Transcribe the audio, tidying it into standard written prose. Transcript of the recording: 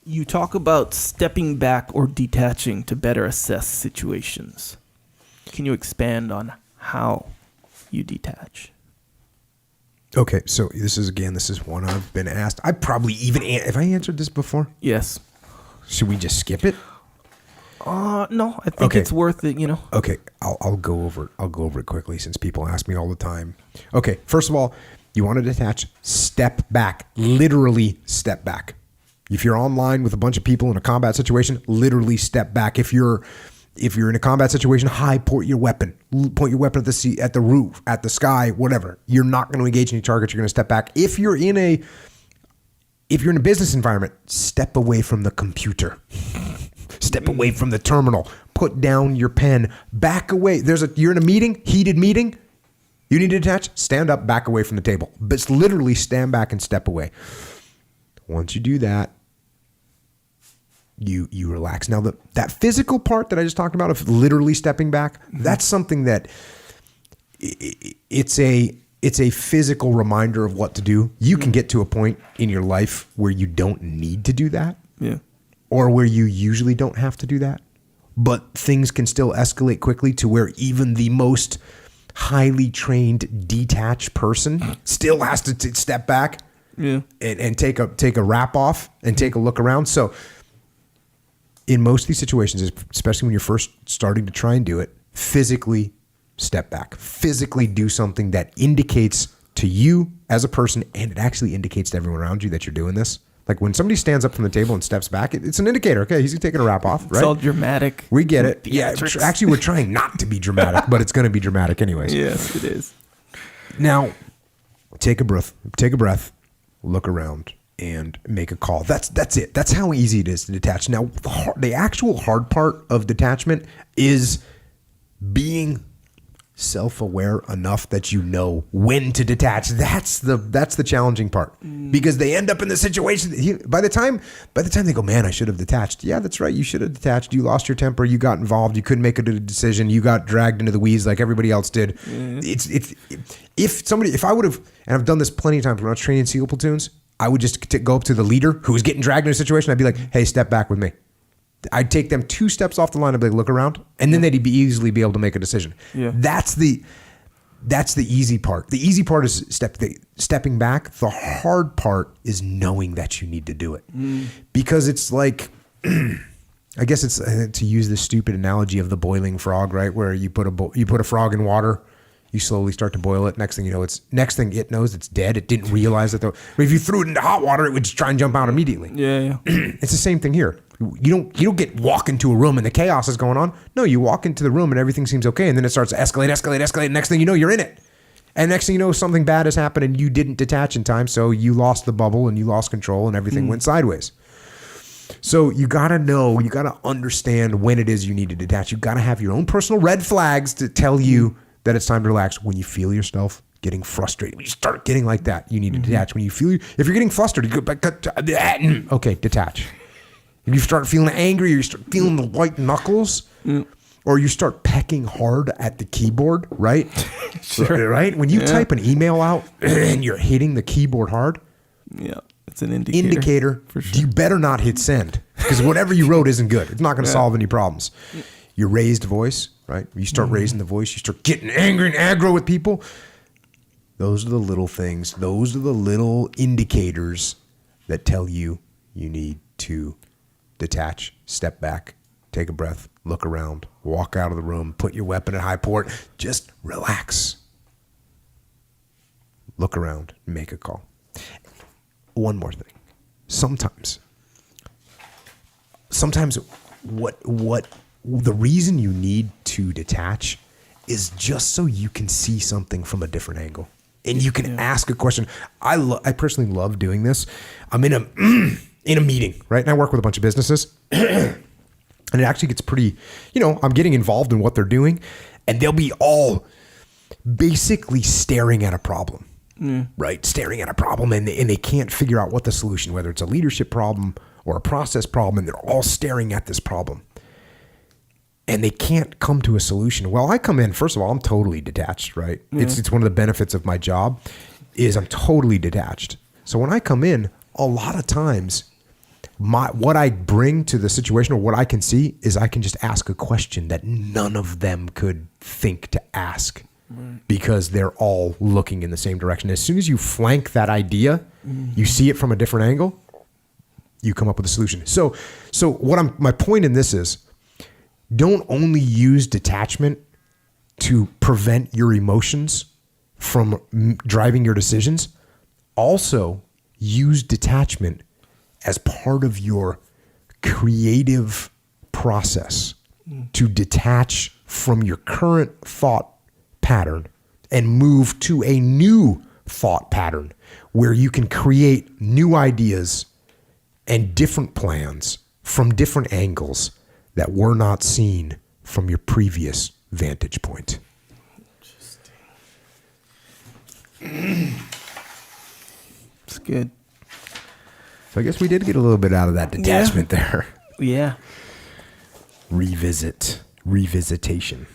You talk about stepping back or detaching to better assess situations. Can you expand on how you detach? Okay, so this is one I've been asked. I probably even have I answered this before? Yes. Should we just skip it? No, I think it's worth it, Okay, I'll go over it quickly since people ask me all the time. Okay, first of all, you want to detach, step back, literally step back. If you're online with a bunch of people in a combat situation, literally step back. If you're in a combat situation, point your weapon at the sea, at the roof, at the sky, whatever. You're not going to engage any targets. You're going to step back. If you're in a business environment, step away from the computer. Step away from the terminal. Put down your pen. Back away. You're in a meeting, heated meeting. You need to detach. Stand up, back away from the table. But it's literally stand back and step away. Once you do that, you relax. Now that physical part that I just talked about of literally stepping back, that's something that it's a physical reminder of what to do. You can get to a point in your life where you don't need to do that. Yeah. Or where you usually don't have to do that. But things can still escalate quickly to where even the most highly trained detached person still has to step back and take a wrap off and take a look around. So in most of these situations, especially when you're first starting to try and do it, physically step back. Physically do something that indicates to you as a person, and it actually indicates to everyone around you that you're doing this. Like when somebody stands up from the table and steps back, it's an indicator. Okay, he's taking a wrap off, right? It's all dramatic. We get it. Yeah, actually, we're trying not to be dramatic, but it's going to be dramatic anyways. Yes, it is. Now, take a breath, look around, and make a call. That's it. That's how easy it is to detach. Now, the actual hard part of detachment is being self-aware enough that you know when to detach. That's the challenging part, because they end up in the situation. By the time they go, man, I should have detached. Yeah, that's right. You should have detached. You lost your temper. You got involved. You couldn't make a decision. You got dragged into the weeds like everybody else did. If I would have, and I've done this plenty of times when I was training SEAL platoons, I would just go up to the leader who was getting dragged in a situation. I'd be like, hey, step back with me. I'd take them 2 steps off the line. I'd be like, look around, and then they'd easily be able to make a decision. Yeah. That's the easy part. The easy part is stepping back. The hard part is knowing that you need to do it, because it's like, I guess it's to use the stupid analogy of the boiling frog, right? Where you put a frog in water, you slowly start to boil it. Next thing it knows it's dead. It didn't realize that if you threw it into hot water, it would just try and jump out immediately. Yeah. It's the same thing here. You don't walk into a room and the chaos is going on. No, you walk into the room and everything seems okay, and then it starts to escalate. Next thing you know, you're in it. And next thing you know, something bad has happened and you didn't detach in time, so you lost the bubble and you lost control and everything went sideways. So you got to understand when it is you need to detach. You got to have your own personal red flags to tell you that it's time to relax. When you feel yourself getting frustrated, when you start getting like that, you need to detach. If you're getting flustered, you go back, okay, detach. If you start feeling angry, or you start feeling the white knuckles, or you start pecking hard at the keyboard, right? Sure. Right? When you type an email out and you're hitting the keyboard hard, yeah, it's an indicator. For sure. You better not hit send, because whatever you wrote isn't good. It's not going to solve any problems. Your raised voice, right? You start raising the voice, you start getting angry and aggro with people. Those are the little things. Those are the little indicators that tell you need to detach, step back, take a breath, look around, walk out of the room, put your weapon at high port, just relax. Look around, make a call. One more thing. Sometimes what the reason you need to detach is just so you can see something from a different angle. And you can ask a question. I personally love doing this. I'm in a meeting, right? And I work with a bunch of businesses. And it actually gets pretty, I'm getting involved in what they're doing. And they'll be all basically staring at a problem, right? Staring at a problem, and they can't figure out what the solution, whether it's a leadership problem or a process problem, and they're all staring at this problem. And they can't come to a solution. Well, I come in, first of all, I'm totally detached, right? Yeah. It's one of the benefits of my job is I'm totally detached. So when I come in, a lot of times what I bring to the situation, or what I can see, is I can just ask a question that none of them could think to ask, because they're all looking in the same direction. As soon as you flank that idea, you see it from a different angle, you come up with a solution. So my point in this is, don't only use detachment to prevent your emotions from driving your decisions. Also use detachment as part of your creative process to detach from your current thought pattern and move to a new thought pattern where you can create new ideas and different plans from different angles that were not seen from your previous vantage point. Interesting. It's good. So I guess we did get a little bit out of that detachment there. Yeah. Revisitation.